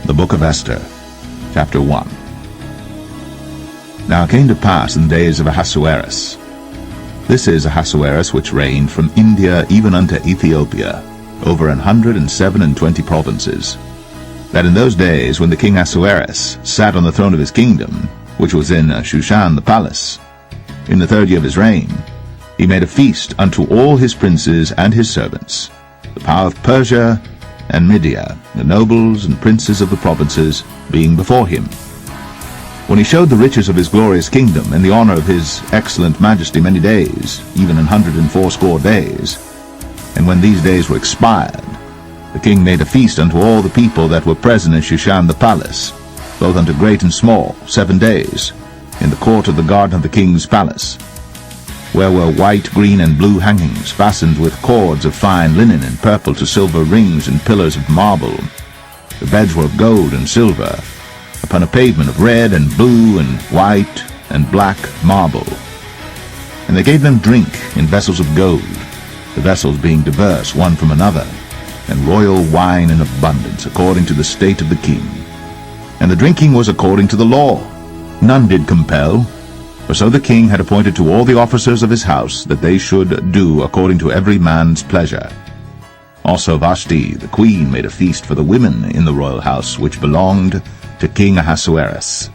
The Book of Esther, chapter 1. Now it came to pass in the days of Ahasuerus. This is Ahasuerus, which reigned from India even unto Ethiopia, over 127 provinces. That in those days, when the king Ahasuerus sat on the throne of his kingdom, which was in Shushan the palace, in the 3rd year of his reign, he made a feast unto all his princes and his servants, the power of Persia and Media, the nobles and princes of the provinces, being before him. When he showed the riches of his glorious kingdom, and the honor of his excellent majesty many days, even 180 days, and when these days were expired, the king made a feast unto all the people that were present in Shushan the palace, both unto great and small, 7 days, in the court of the garden of the king's palace, where were white, green, and blue hangings, fastened with cords of fine linen and purple to silver rings and pillars of marble. The beds were of gold and silver, upon a pavement of red and blue and white and black marble. And they gave them drink in vessels of gold, the vessels being diverse one from another, and royal wine in abundance, according to the state of the king. And the drinking was according to the law. None did compel, for so the king had appointed to all the officers of his house that they should do according to every man's pleasure. Also Vashti the queen made a feast for the women in the royal house, which belonged to King Ahasuerus.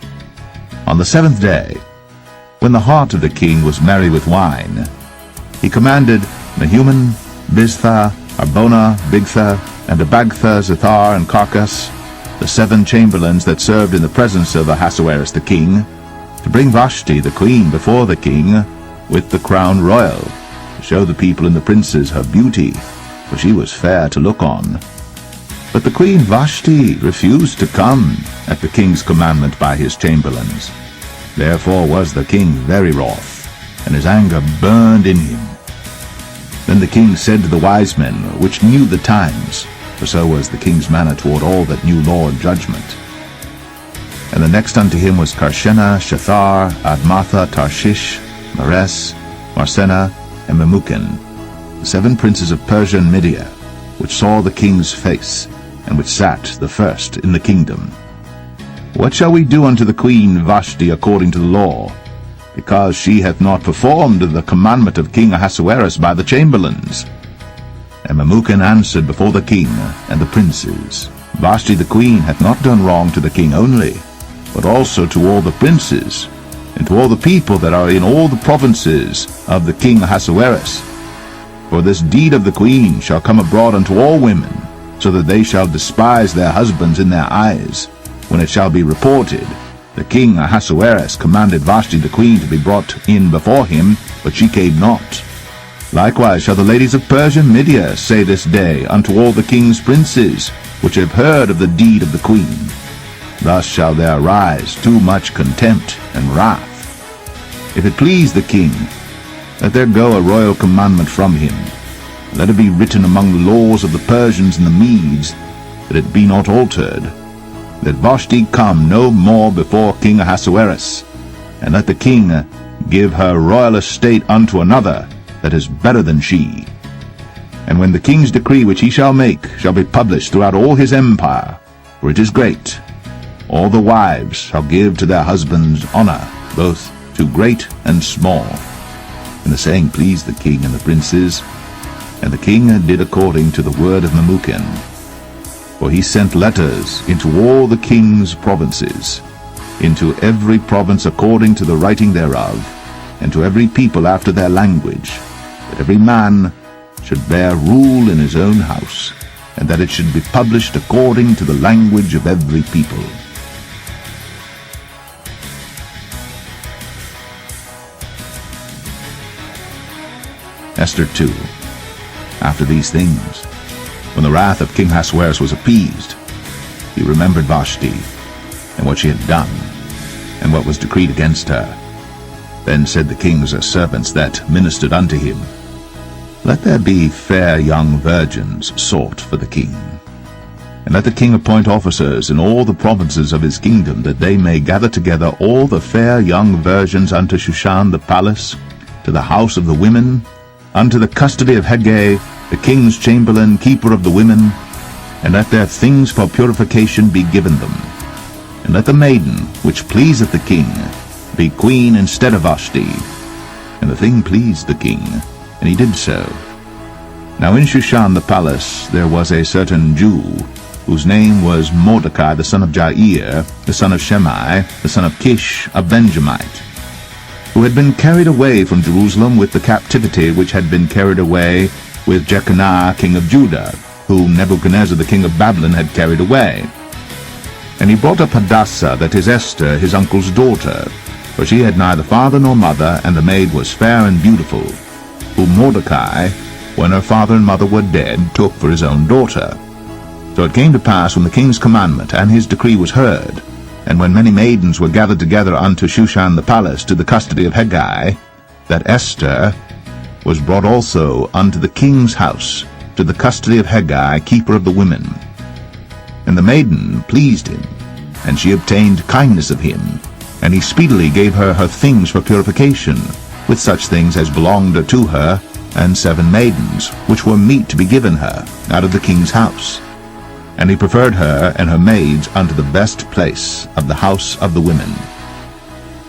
On the 7th day, when the heart of the king was merry with wine, he commanded Mehuman, Biztha, Arbona, Bigtha, and Abagtha, Zethar, and Carcas, the 7 chamberlains that served in the presence of Ahasuerus the king, to bring Vashti the queen before the king with the crown royal, to show the people and the princes her beauty, for she was fair to look on. But the queen Vashti refused to come at the king's commandment by his chamberlains. Therefore was the king very wroth, and his anger burned in him. Then the king said to the wise men, which knew the times, for so was the king's manner toward all that knew law and judgment. And the next unto him was Karshena, Shethar, Admatha, Tarshish, Meres, Marsena, and Memucan, the 7 princes of Persia and Media, which saw the king's face, and which sat the first in the kingdom. What shall we do unto the queen Vashti according to the law, because she hath not performed the commandment of King Ahasuerus by the chamberlains? And Memucan answered before the king and the princes, Vashti the queen hath not done wrong to the king only, but also to all the princes, and to all the people that are in all the provinces of the king Ahasuerus. For this deed of the queen shall come abroad unto all women, so that they shall despise their husbands in their eyes, when it shall be reported, the king Ahasuerus commanded Vashti the queen to be brought in before him, but she came not. Likewise shall the ladies of Persia and Media say this day unto all the king's princes, which have heard of the deed of the queen. Thus shall there arise too much contempt and wrath. If it please the king, let there go a royal commandment from him. Let it be written among the laws of the Persians and the Medes, that it be not altered, that Vashti come no more before King Ahasuerus, and let the king give her royal estate unto another that is better than she. And when the king's decree which he shall make shall be published throughout all his empire, for it is great, all the wives shall give to their husbands honor, both to great and small. And the saying pleased the king and the princes, and the king did according to the word of Memucan. For he sent letters into all the king's provinces, into every province according to the writing thereof, and to every people after their language, that every man should bear rule in his own house, and that it should be published according to the language of every people. Esther 2. After these things, when the wrath of King Ahasuerus was appeased, he remembered Vashti, and what she had done, and what was decreed against her. Then said the king's servants that ministered unto him, Let there be fair young virgins sought for the king. And let the king appoint officers in all the provinces of his kingdom, that they may gather together all the fair young virgins unto Shushan the palace, to the house of the women, unto the custody of Hegai, the king's chamberlain, keeper of the women, and let their things for purification be given them. And let the maiden, which pleaseth the king, be queen instead of Vashti. And the thing pleased the king, and he did so. Now in Shushan the palace there was a certain Jew, whose name was Mordecai the son of Jair, the son of Shimei, the son of Kish, a Benjamite, who had been carried away from Jerusalem with the captivity which had been carried away with Jeconiah king of Judah, whom Nebuchadnezzar the king of Babylon had carried away. And he brought up Hadassah, that is Esther, his uncle's daughter, for she had neither father nor mother, and the maid was fair and beautiful, whom Mordecai, when her father and mother were dead, took for his own daughter. So it came to pass, when the king's commandment and his decree was heard, and when many maidens were gathered together unto Shushan the palace to the custody of Hegai, that Esther was brought also unto the king's house, to the custody of Hegai, keeper of the women. And the maiden pleased him, and she obtained kindness of him, and he speedily gave her her things for purification, with such things as belonged to her, and 7 maidens, which were meet to be given her, out of the king's house. And he preferred her and her maids unto the best place of the house of the women.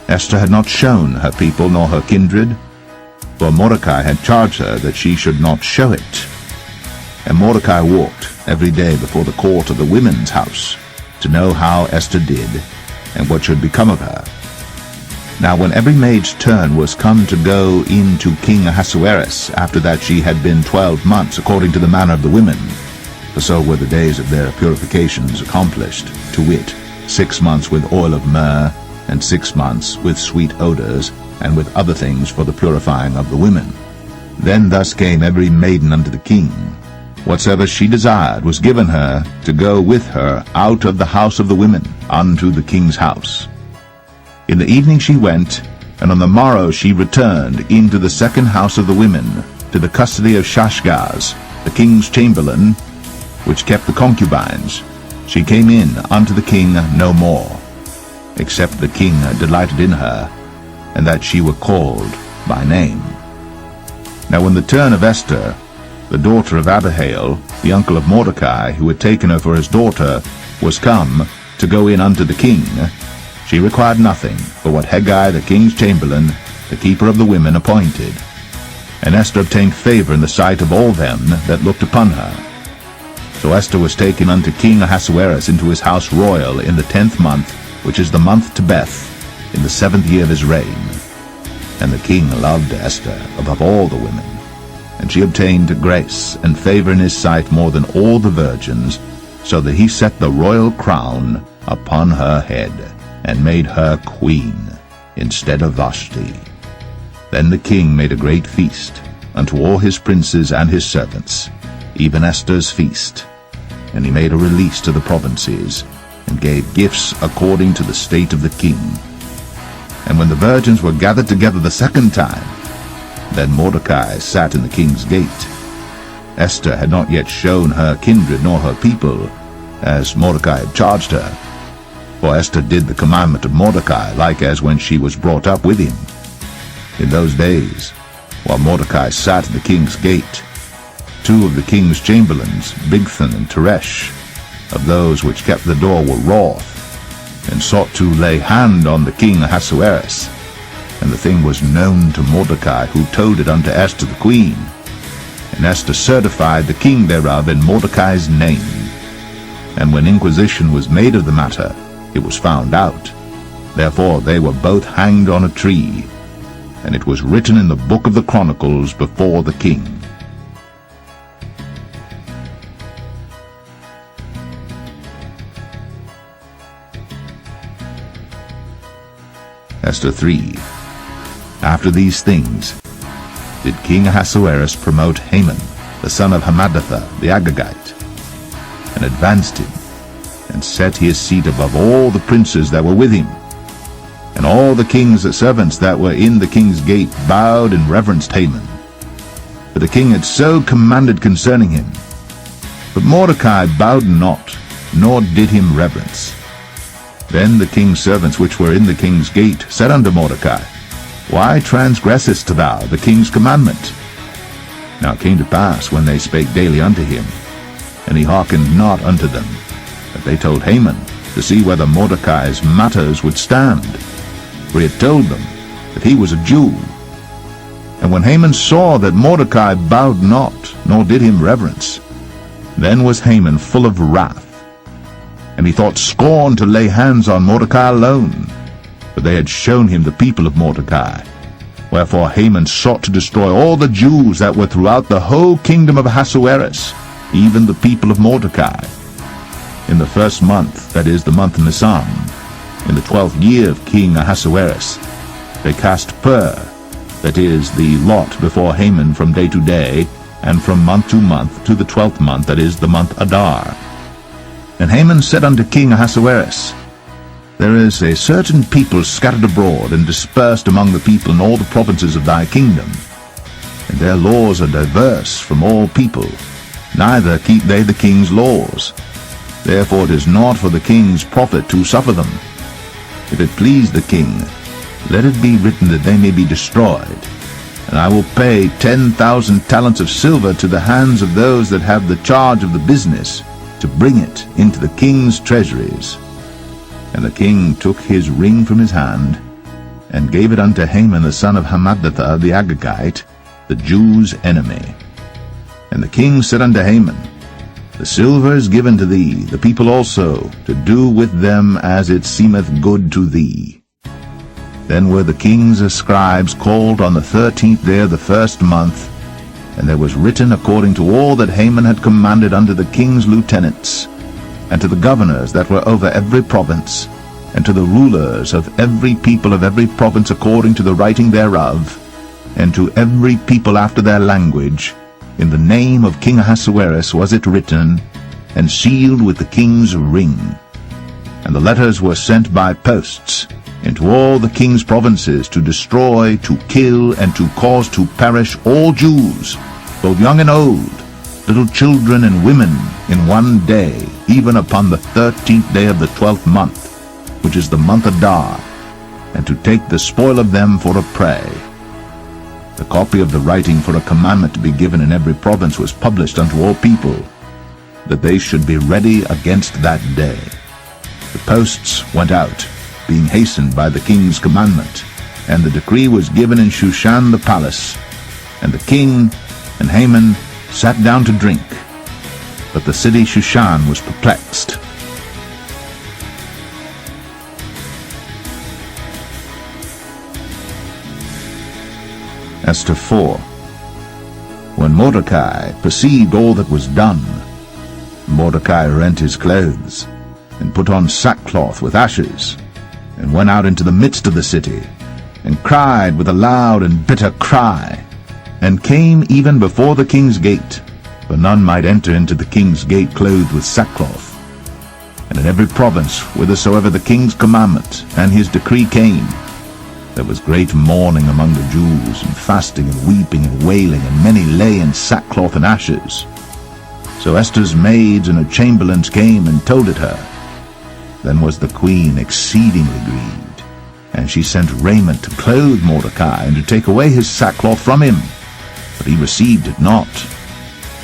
Esther had not shown her people nor her kindred, for Mordecai had charged her that she should not show it. And Mordecai walked every day before the court of the women's house, to know how Esther did, and what should become of her. Now when every maid's turn was come to go in to King Ahasuerus, after that she had been 12 months, according to the manner of the women, for so were the days of their purifications accomplished, to wit, 6 months with oil of myrrh, and 6 months with sweet odors, and with other things for the purifying of the women. Then thus came every maiden unto the king. Whatsoever she desired was given her, to go with her out of the house of the women unto the king's house. In the evening she went, and on the morrow she returned into the second house of the women, to the custody of Shashgaz, the king's chamberlain, which kept the concubines. She came in unto the king no more, except the king delighted in her, and that she were called by name. Now when the turn of Esther, the daughter of Abihail, the uncle of Mordecai, who had taken her for his daughter, was come to go in unto the king, she required nothing but what Hegai the king's chamberlain, the keeper of the women, appointed. And Esther obtained favor in the sight of all them that looked upon her. So Esther was taken unto King Ahasuerus into his house royal in the 10th month, which is the month Tebeth, in the 7th year of his reign. And the king loved Esther above all the women, and she obtained grace and favor in his sight more than all the virgins, so that he set the royal crown upon her head, and made her queen instead of Vashti. Then the king made a great feast unto all his princes and his servants, even Esther's feast. And he made a release to the provinces, and gave gifts according to the state of the king. And when the virgins were gathered together the second time, then Mordecai sat in the king's gate. Esther had not yet shown her kindred nor her people, as Mordecai had charged her. For Esther did the commandment of Mordecai, like as when she was brought up with him. In those days, while Mordecai sat in the king's gate, 2 of the king's chamberlains, Bigthan and Teresh, of those which kept the door, were wroth, and sought to lay hand on the king Ahasuerus. And the thing was known to Mordecai, who told it unto Esther the queen. And Esther certified the king thereof in Mordecai's name. And when inquisition was made of the matter, it was found out. Therefore they were both hanged on a tree, and it was written in the book of the Chronicles before the king. Esther 3. After these things did King Ahasuerus promote Haman, the son of Hammedatha the Agagite, and advanced him, and set his seat above all the princes that were with him. And all the king's servants that were in the king's gate bowed and reverenced Haman. For the king had so commanded concerning him. But Mordecai bowed not, nor did him reverence. Then the king's servants which were in the king's gate said unto Mordecai, Why transgressest thou the king's commandment? Now it came to pass, when they spake daily unto him, and he hearkened not unto them. But they told Haman to see whether Mordecai's matters would stand, for he had told them that he was a Jew. And when Haman saw that Mordecai bowed not, nor did him reverence, then was Haman full of wrath, and he thought scorn to lay hands on Mordecai alone, for they had shown him the people of Mordecai. Wherefore Haman sought to destroy all the Jews that were throughout the whole kingdom of Ahasuerus, even the people of Mordecai. In the first month, that is, the month Nisan, in the 12th year of King Ahasuerus, they cast pur, that is, the lot before Haman from day to day, and from month to month, to the 12th month, that is, the month Adar. And Haman said unto King Ahasuerus, There is a certain people scattered abroad and dispersed among the people in all the provinces of thy kingdom, and their laws are diverse from all people, neither keep they the king's laws. Therefore it is not for the king's profit to suffer them. If it please the king, let it be written that they may be destroyed, and I will pay 10,000 talents of silver to the hands of those that have the charge of the business, to bring it into the king's treasuries. And the king took his ring from his hand, and gave it unto Haman the son of Hammedatha the Agagite, the Jews' enemy. And the king said unto Haman, The silver is given to thee, the people also, to do with them as it seemeth good to thee. Then were the king's scribes called on the 13th day of the first month, and there was written according to all that Haman had commanded unto the king's lieutenants, and to the governors that were over every province, and to the rulers of every people of every province according to the writing thereof, and to every people after their language. In the name of King Ahasuerus was it written, and sealed with the king's ring. And the letters were sent by posts into all the king's provinces, to destroy, to kill, and to cause to perish all Jews, both young and old, little children and women, in one day, even upon the 13th day of the 12th month, which is the month Adar, and to take the spoil of them for a prey. The copy of the writing for a commandment to be given in every province was published unto all people, that they should be ready against that day. The posts went out, being hastened by the king's commandment, and the decree was given in Shushan the palace. And the king and Haman sat down to drink, but the city Shushan was perplexed. Esther 4. When Mordecai perceived all that was done, Mordecai rent his clothes, and put on sackcloth with ashes, and went out into the midst of the city, and cried with a loud and bitter cry, and came even before the king's gate, for none might enter into the king's gate clothed with sackcloth. And in every province, whithersoever the king's commandment and his decree came, there was great mourning among the Jews, and fasting and weeping and wailing, and many lay in sackcloth and ashes. So Esther's maids and her chamberlains came and told it her. Then was the queen exceedingly grieved, and she sent raiment to clothe Mordecai, and to take away his sackcloth from him, but he received it not.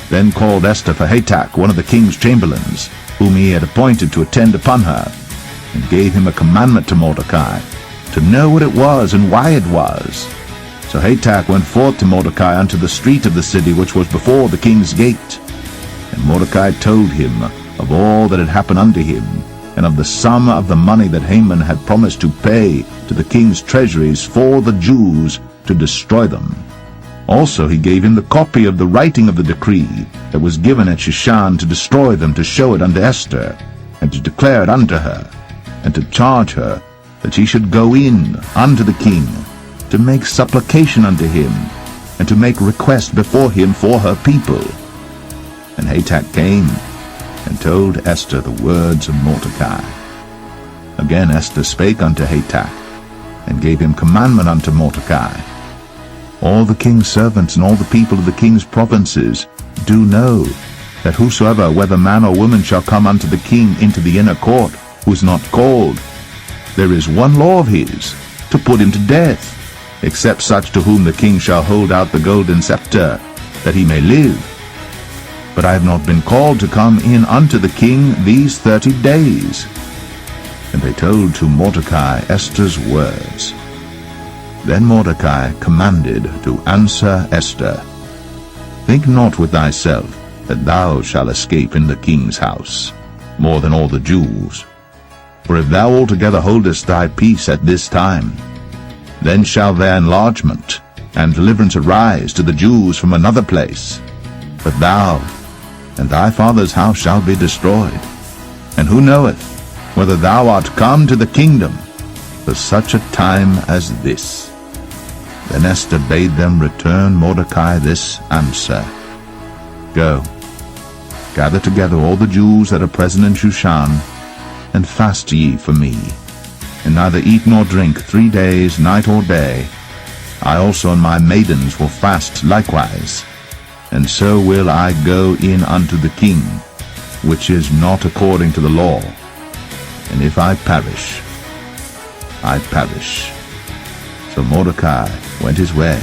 Then called Esther for Hatach, one of the king's chamberlains, whom he had appointed to attend upon her, and gave him a commandment to Mordecai, to know what it was and why it was. So Hatach went forth to Mordecai unto the street of the city which was before the king's gate. And Mordecai told him of all that had happened unto him, and of the sum of the money that Haman had promised to pay to the king's treasuries for the Jews, to destroy them. Also he gave him the copy of the writing of the decree that was given at Shushan to destroy them, to show it unto Esther, and to declare it unto her, and to charge her that she should go in unto the king, to make supplication unto him, and to make request before him for her people. And Hatach came, and told Esther the words of Mordecai. Again Esther spake unto Hatach, and gave him commandment unto Mordecai. All the king's servants and all the people of the king's provinces do know that whosoever, whether man or woman, shall come unto the king into the inner court, who is not called, there is one law of his, to put him to death, except such to whom the king shall hold out the golden scepter, that he may live. but I have not been called to come in unto the king these 30 days. And they told to Mordecai Esther's words. Then Mordecai commanded to answer Esther, Think not with thyself that thou shalt escape in the king's house, more than all the Jews. For if thou altogether holdest thy peace at this time, then shall their enlargement and deliverance arise to the Jews from another place. But thou and thy father's house shall be destroyed. And who knoweth whether thou art come to the kingdom for such a time as this? Then Esther bade them return Mordecai this answer, Go, gather together all the Jews that are present in Shushan, and fast ye for me, and neither eat nor drink 3 days, night or day. I also and my maidens will fast likewise, and so will I go in unto the king, which is not according to the law. And if I perish, I perish. So Mordecai went his way,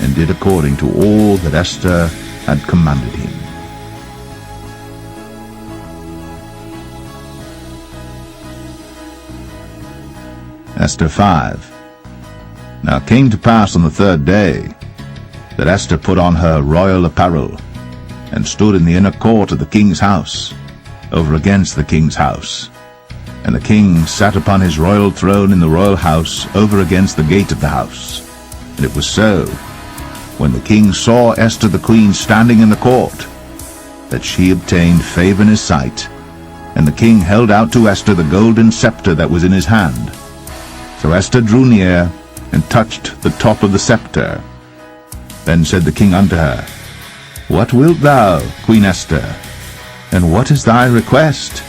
and did according to all that Esther had commanded him. Esther 5. Now it came to pass on the 3rd day that Esther put on her royal apparel, and stood in the inner court of the king's house, over against the king's house. And the king sat upon his royal throne in the royal house, over against the gate of the house. And it was so, when the king saw Esther the queen standing in the court, that she obtained favor in his sight. And the king held out to Esther the golden scepter that was in his hand. So Esther drew near, and touched the top of the scepter. Then said the king unto her, What wilt thou, Queen Esther? And what is thy request?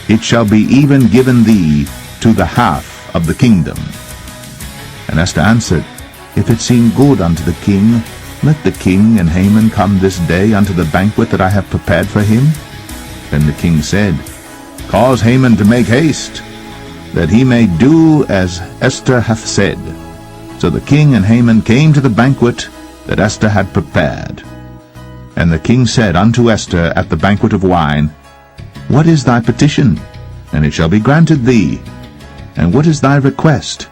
It shall be even given thee to the half of the kingdom. And Esther answered, If it seem good unto the king, let the king and Haman come this day unto the banquet that I have prepared for him. Then the king said, Cause Haman to make haste, that he may do as Esther hath said. So the king and Haman came to the banquet that Esther had prepared. And the king said unto Esther at the banquet of wine, What is thy petition? And it shall be granted thee. And what is thy request?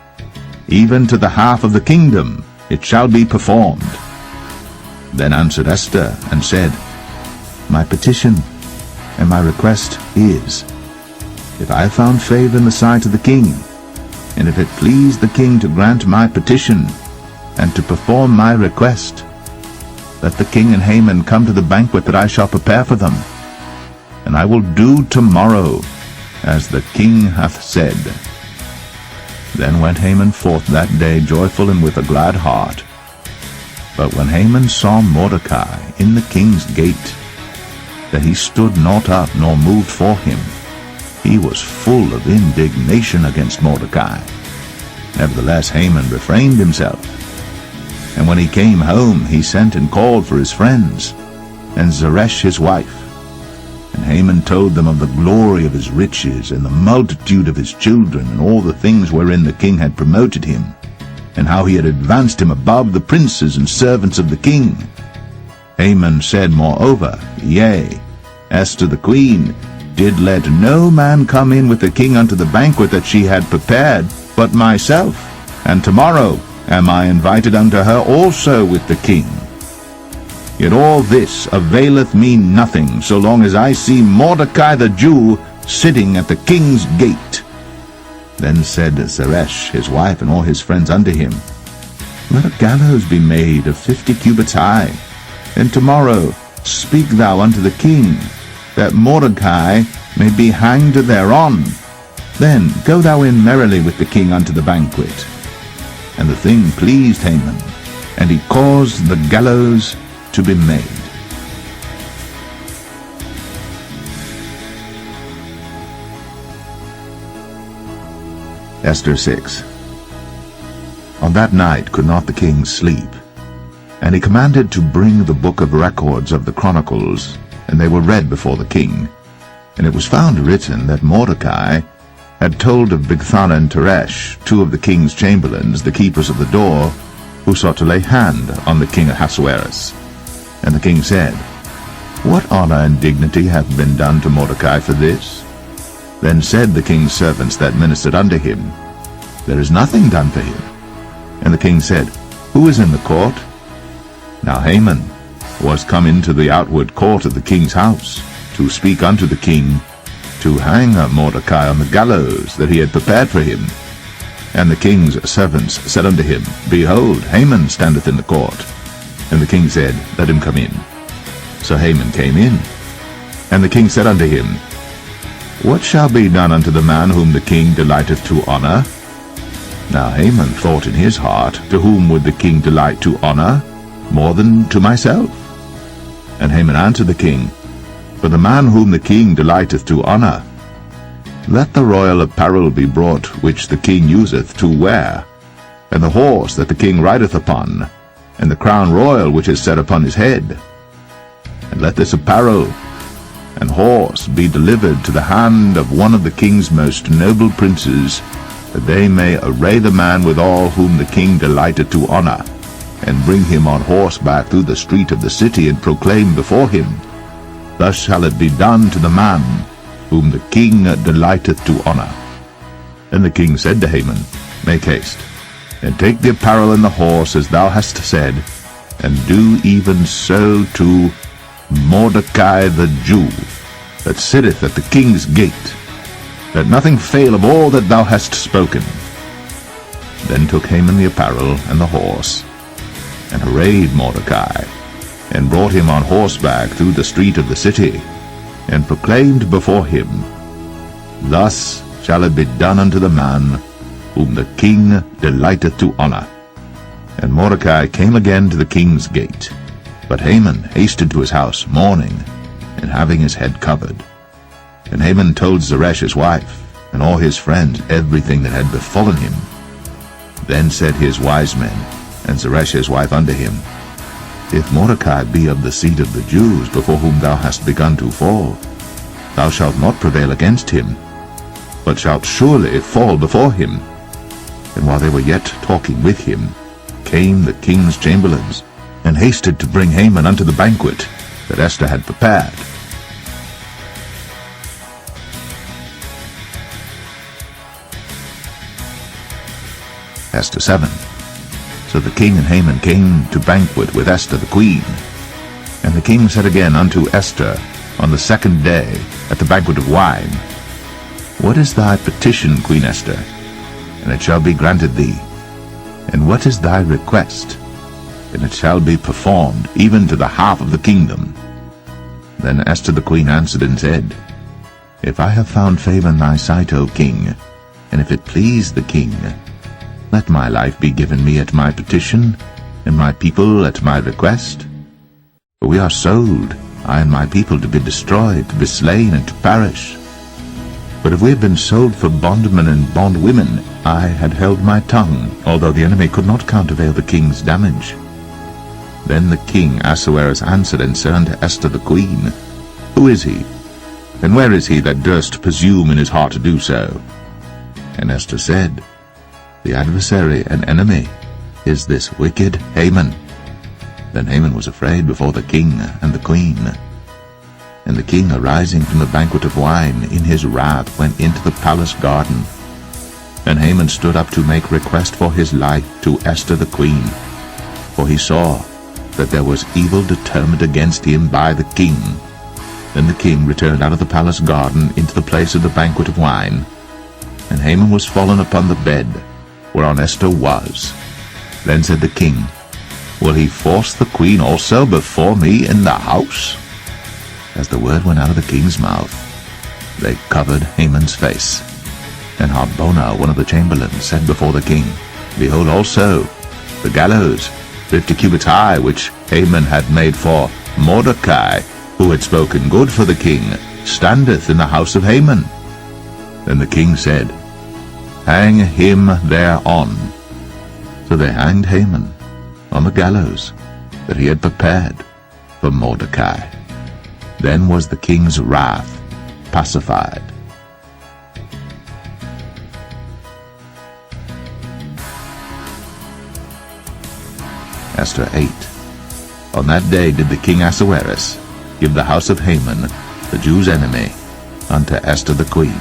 Even to the half of the kingdom it shall be performed. Then answered Esther, and said, My petition and my request is, if I have found favor in the sight of the king, and if it please the king to grant my petition, and to perform my request, let the king and Haman come to the banquet that I shall prepare for them, and I will do tomorrow as the king hath said. Then went Haman forth that day joyful and with a glad heart. But when Haman saw Mordecai in the king's gate, that he stood not up nor moved for him, he was full of indignation against Mordecai. Nevertheless Haman refrained himself. And when he came home, he sent and called for his friends, and Zeresh his wife. And Haman told them of the glory of his riches, and the multitude of his children, and all the things wherein the king had promoted him, and how he had advanced him above the princes and servants of the king. Haman said moreover, Yea, Esther the queen did let no man come in with the king unto the banquet that she had prepared, but myself, and tomorrow am I invited unto her also with the king. Yet all this availeth me nothing, so long as I see Mordecai the Jew sitting at the king's gate. Then said Zeresh his wife and all his friends unto him, Let a gallows be made of 50 cubits high, and tomorrow speak thou unto the king, that Mordecai may be hanged thereon. Then go thou in merrily with the king unto the banquet. And the thing pleased Haman, and he caused the gallows to be made. Esther 6. On that night could not the king sleep, and he commanded to bring the book of records of the Chronicles, and they were read before the king. And it was found written that Mordecai had told of Bigthana and Teresh, 2 of the king's chamberlains, the keepers of the door, who sought to lay hand on the king Ahasuerus. And the king said, What honor and dignity hath been done to Mordecai for this? Then said the king's servants that ministered unto him, There is nothing done for him. And the king said, Who is in the court? Now Haman was come into the outward court of the king's house, to speak unto the king, to hang Mordecai on the gallows that he had prepared for him. And the king's servants said unto him, Behold, Haman standeth in the court. And the king said, Let him come in. So Haman came in. And the king said unto him, What shall be done unto the man whom the king delighteth to honor? Now Haman thought in his heart, To whom would the king delight to honor more than to myself? And Haman answered the king, For the man whom the king delighteth to honor, let the royal apparel be brought which the king useth to wear, and the horse that the king rideth upon, and the crown royal which is set upon his head. And let this apparel and horse be delivered to the hand of one of the king's most noble princes, that they may array the man withal whom the king delighteth to honor, and bring him on horseback through the street of the city, and proclaim before him, Thus shall it be done to the man whom the king delighteth to honor. And the king said to Haman, Make haste, and take the apparel and the horse as thou hast said, and do even so to Mordecai the Jew, that sitteth at the king's gate. Let nothing fail of all that thou hast spoken. Then took Haman the apparel and the horse, and arrayed Mordecai, and brought him on horseback through the street of the city, and proclaimed before him, Thus shall it be done unto the man whom the king delighteth to honor. And Mordecai came again to the king's gate. But Haman hasted to his house mourning, and having his head covered. And Haman told Zeresh his wife, and all his friends, everything that had befallen him. Then said his wise men, and Zeresh his wife unto him, If Mordecai be of the seed of the Jews, before whom thou hast begun to fall, thou shalt not prevail against him, but shalt surely fall before him. And while they were yet talking with him, came the king's chamberlains, and hasted to bring Haman unto the banquet that Esther had prepared. Esther 7. So the king and Haman came to banquet with Esther the queen. And the king said again unto Esther on the second day at the banquet of wine, What is thy petition, Queen Esther? And it shall be granted thee. And what is thy request? And it shall be performed, even to the half of the kingdom. Then Esther the queen answered and said, If I have found favor in thy sight, O king, and if it please the king, let my life be given me at my petition, and my people at my request. For we are sold, I and my people, to be destroyed, to be slain, and to perish. But if we have been sold for bondmen and bondwomen, I had held my tongue, although the enemy could not countervail the king's damage. Then the king Ahasuerus answered and said unto Esther the queen, Who is he? And where is he that durst presume in his heart to do so? And Esther said, The adversary and enemy is this wicked Haman. Then Haman was afraid before the king and the queen. And the king, arising from the banquet of wine, in his wrath went into the palace garden. And Haman stood up to make request for his life to Esther the queen, for he saw that there was evil determined against him by the king. Then the king returned out of the palace garden into the place of the banquet of wine. And Haman was fallen upon the bed whereon Esther was. Then said the king, Will he force the queen also before me in the house? As the word went out of the king's mouth, they covered Haman's face. And Harbona, one of the chamberlains, said before the king, Behold also the gallows 50 cubits high, which Haman had made for Mordecai, who had spoken good for the king, standeth in the house of Haman. Then the king said, Hang him thereon. So they hanged Haman on the gallows that he had prepared for Mordecai. Then was the king's wrath pacified. Esther 8. On that day did the king Ahasuerus give the house of Haman, the Jews' enemy, unto Esther the queen.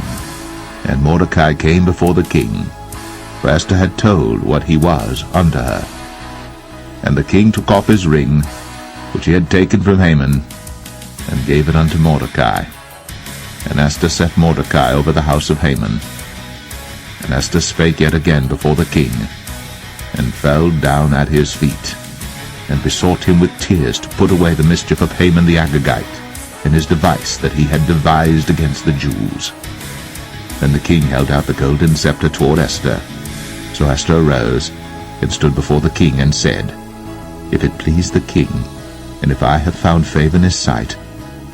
And Mordecai came before the king, for Esther had told what he was unto her. And the king took off his ring, which he had taken from Haman, and gave it unto Mordecai. And Esther set Mordecai over the house of Haman. And Esther spake yet again before the king, and fell down at his feet, and besought him with tears to put away the mischief of Haman the Agagite, and his device that he had devised against the Jews. Then the king held out the golden scepter toward Esther. So Esther arose, and stood before the king, and said, If it please the king, and if I have found favor in his sight,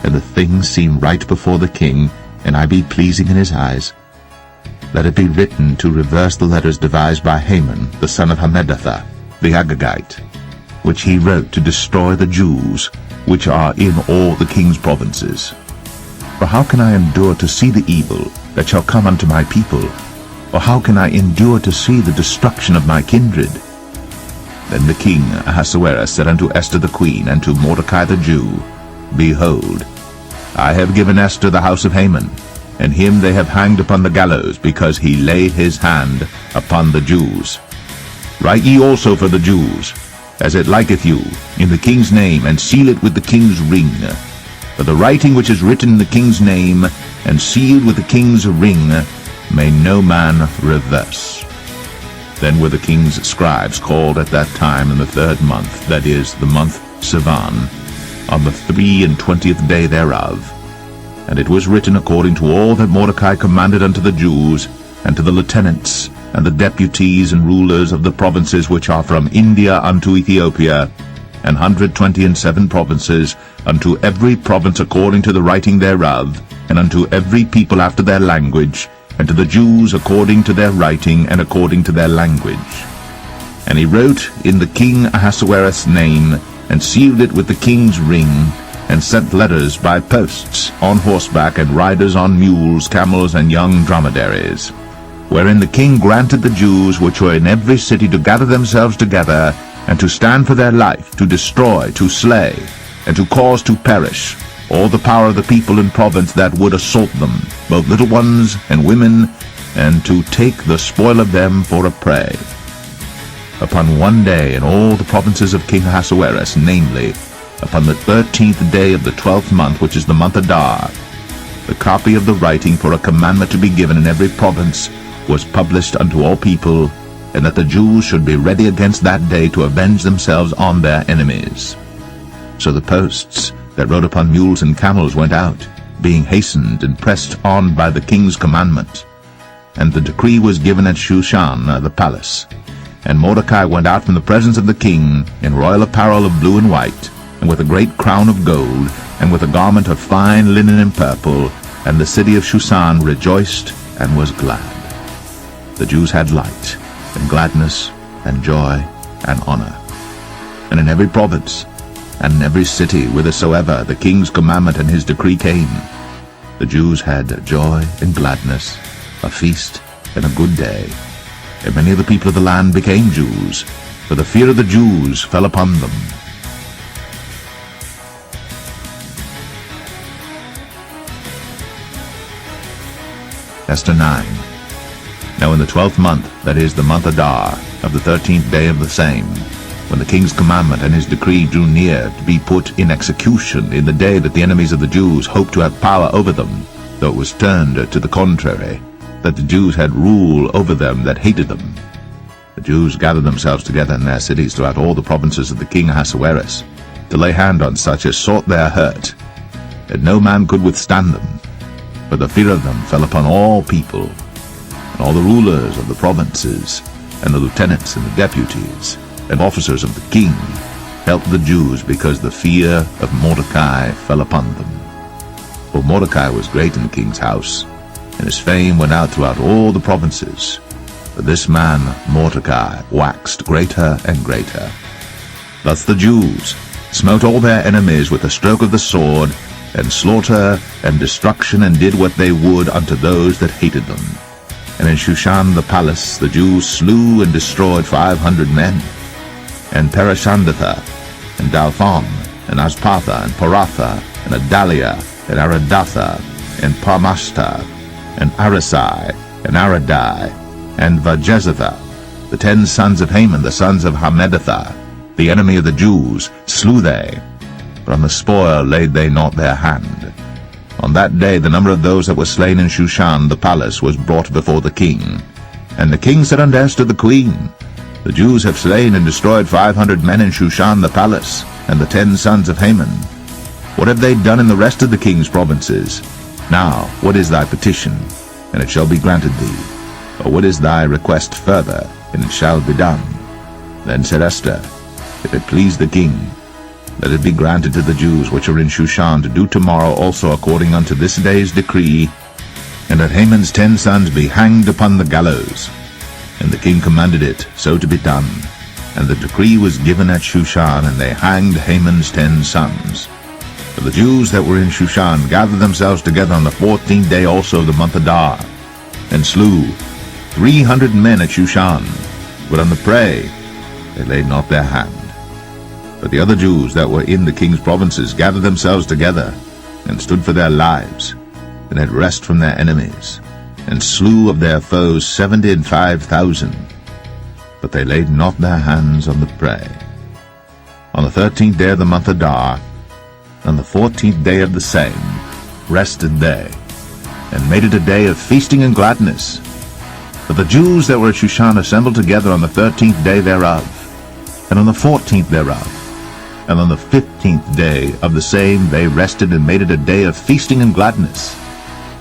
and the things seem right before the king, and I be pleasing in his eyes, let it be written to reverse the letters devised by Haman, the son of Hammedatha, the Agagite, which he wrote to destroy the Jews, which are in all the king's provinces. For how can I endure to see the evil that shall come unto my people? Or how can I endure to see the destruction of my kindred? Then the king Ahasuerus said unto Esther the queen, and to Mordecai the Jew, Behold, I have given Esther the house of Haman, and him they have hanged upon the gallows, because he laid his hand upon the Jews. Write ye also for the Jews, as it liketh you, in the king's name, and seal it with the king's ring. For the writing which is written in the king's name, and sealed with the king's ring, may no man reverse. Then were the king's scribes called at that time in the 3rd month, that is, the month Sivan, on the 23 day thereof. And it was written according to all that Mordecai commanded unto the Jews, and to the lieutenants, and the deputies and rulers of the provinces which are from India unto Ethiopia, and 127 provinces, unto every province according to the writing thereof, and unto every people after their language, and to the Jews according to their writing and according to their language. And he wrote in the king Ahasuerus' name, and sealed it with the king's ring, and sent letters by posts, on horseback, and riders on mules, camels, and young dromedaries, wherein the king granted the Jews which were in every city to gather themselves together, and to stand for their life, to destroy, to slay, and to cause to perish all the power of the people in province that would assault them, both little ones and women, and to take the spoil of them for a prey. Upon one day in all the provinces of King Ahasuerus, namely, upon the 13th day of the 12th month, which is the month Adar, the copy of the writing for a commandment to be given in every province was published unto all people, and that the Jews should be ready against that day to avenge themselves on their enemies. So the posts that rode upon mules and camels went out, being hastened and pressed on by the king's commandment. And the decree was given at Shushan the palace. And Mordecai went out from the presence of the king in royal apparel of blue and white, and with a great crown of gold, and with a garment of fine linen and purple, and the city of Shushan rejoiced and was glad. The Jews had light, and gladness, and joy, and honor. And in every province, and in every city whithersoever the king's commandment and his decree came, the Jews had joy and gladness, a feast and a good day. And many of the people of the land became Jews, for the fear of the Jews fell upon them. Esther 9. Now in the 12th month, that is the month Adar, of the 13th day of the same, when the king's commandment and his decree drew near to be put in execution, in the day that the enemies of the Jews hoped to have power over them, though it was turned to the contrary, that the Jews had rule over them that hated them. The Jews gathered themselves together in their cities throughout all the provinces of the king Ahasuerus, to lay hand on such as sought their hurt, and no man could withstand them, for the fear of them fell upon all people, and all the rulers of the provinces, and the lieutenants and the deputies, and officers of the king helped the Jews, because the fear of Mordecai fell upon them. For Mordecai was great in the king's house, and his fame went out throughout all the provinces. For this man Mordecai waxed greater and greater. Thus the Jews smote all their enemies with a stroke of the sword, and slaughter and destruction, and did what they would unto those that hated them. And in Shushan the palace the Jews slew and destroyed 500 men. And Parishandatha, and Dalphon, and Aspartha, and Paratha, and Adalia, and Aradatha, and Parmashta, and Arasai, and Aradai, and Vajezatha, the 10 sons of Haman, the sons of Hammedatha, the enemy of the Jews, slew they, but on the spoil laid they not their hand. On that day the number of those that were slain in Shushan the palace was brought before the king. And the king said unto Esther the queen, The Jews have slain and destroyed 500 men in Shushan the palace, and the 10 sons of Haman. What have they done in the rest of the king's provinces? Now, what is thy petition? And it shall be granted thee. Or what is thy request further? And it shall be done. Then said Esther, If it please the king, let it be granted to the Jews which are in Shushan to do tomorrow also according unto this day's decree, and that Haman's 10 sons be hanged upon the gallows. And the king commanded it so to be done. And the decree was given at Shushan, and they hanged Haman's 10 sons. For the Jews that were in Shushan gathered themselves together on the 14th day also of the month Adar, and slew 300 men at Shushan, but on the prey they laid not their hand. But the other Jews that were in the king's provinces gathered themselves together, and stood for their lives, and had rest from their enemies, and slew of their foes 75,000. But they laid not their hands on the prey. On the 13th day of the month Adar, on the 14th day of the same, rested they, and made it a day of feasting and gladness. But the Jews that were at Shushan assembled together on the 13th day thereof, and on the 14th thereof, and on the 15th day of the same they rested and made it a day of feasting and gladness.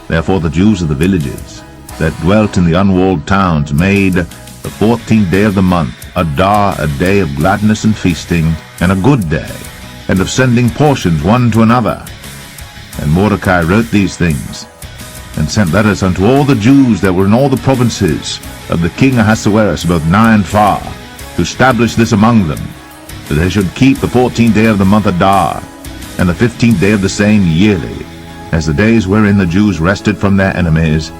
Therefore the Jews of the villages that dwelt in the unwalled towns made the 14th day of the month Adar a day of gladness and feasting, and a good day, and of sending portions one to another. And Mordecai wrote these things, and sent letters unto all the Jews that were in all the provinces of the king Ahasuerus, both nigh and far, to establish this among them, that they should keep the 14th day of the month Adar, and the 15th day of the same yearly, as the days wherein the Jews rested from their enemies,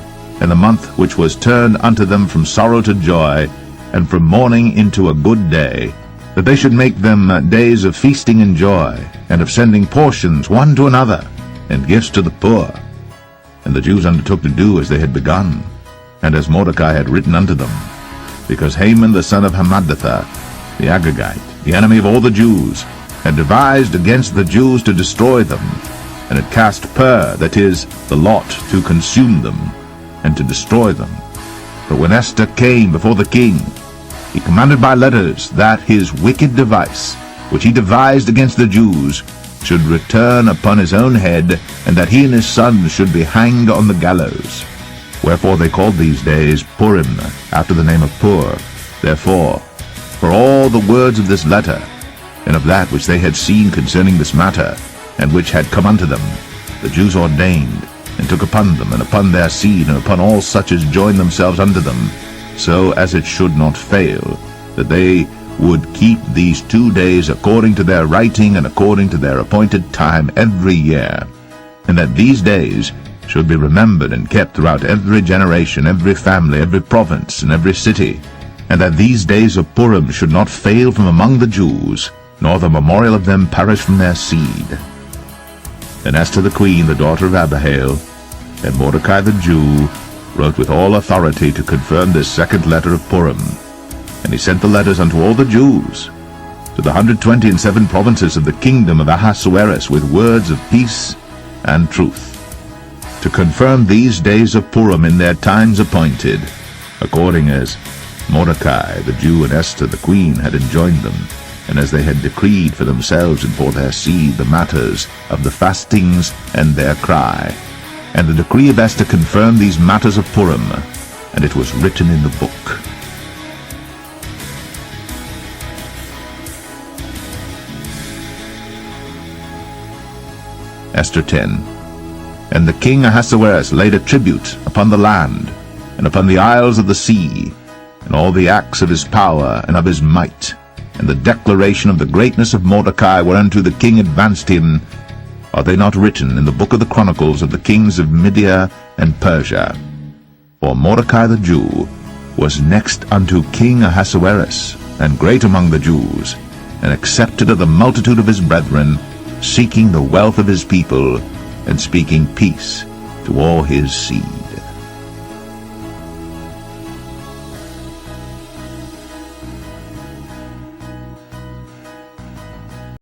and the month which was turned unto them from sorrow to joy, and from mourning into a good day, that they should make them days of feasting and joy, and of sending portions one to another, and gifts to the poor. And the Jews undertook to do as they had begun, and as Mordecai had written unto them, because Haman the son of Hammedatha, the Agagite, the enemy of all the Jews, had devised against the Jews to destroy them, and had cast pur, that is, the lot, to consume them, and to destroy them. But when Esther came before the king, he commanded by letters that his wicked device, which he devised against the Jews, should return upon his own head, and that he and his sons should be hanged on the gallows. Wherefore they called these days Purim, after the name of Pur. Therefore, for all the words of this letter, and of that which they had seen concerning this matter, and which had come unto them, the Jews ordained, and took upon them, and upon their seed, and upon all such as joined themselves unto them, so as it should not fail, that they would keep these 2 days according to their writing and according to their appointed time every year, and that these days should be remembered and kept throughout every generation, every family, every province, and every city, and that these days of Purim should not fail from among the Jews, nor the memorial of them perish from their seed. Then Esther the queen, the daughter of Abihail, and Mordecai the Jew, wrote with all authority to confirm this second letter of Purim. And he sent the letters unto all the Jews, to the 127 provinces of the kingdom of Ahasuerus, with words of peace and truth, to confirm these days of Purim in their times appointed, according as Mordecai the Jew and Esther the queen had enjoined them, and as they had decreed for themselves and for their seed the matters of the fastings and their cry. And the decree of Esther confirmed these matters of Purim, and it was written in the book. Esther 10. And the king Ahasuerus laid a tribute upon the land, and upon the isles of the sea, and all the acts of his power and of his might, and the declaration of the greatness of Mordecai whereunto the king advanced him, are they not written in the book of the chronicles of the kings of Media and Persia? For Mordecai the Jew was next unto King Ahasuerus, and great among the Jews, and accepted of the multitude of his brethren, seeking the wealth of his people and speaking peace to all his seed.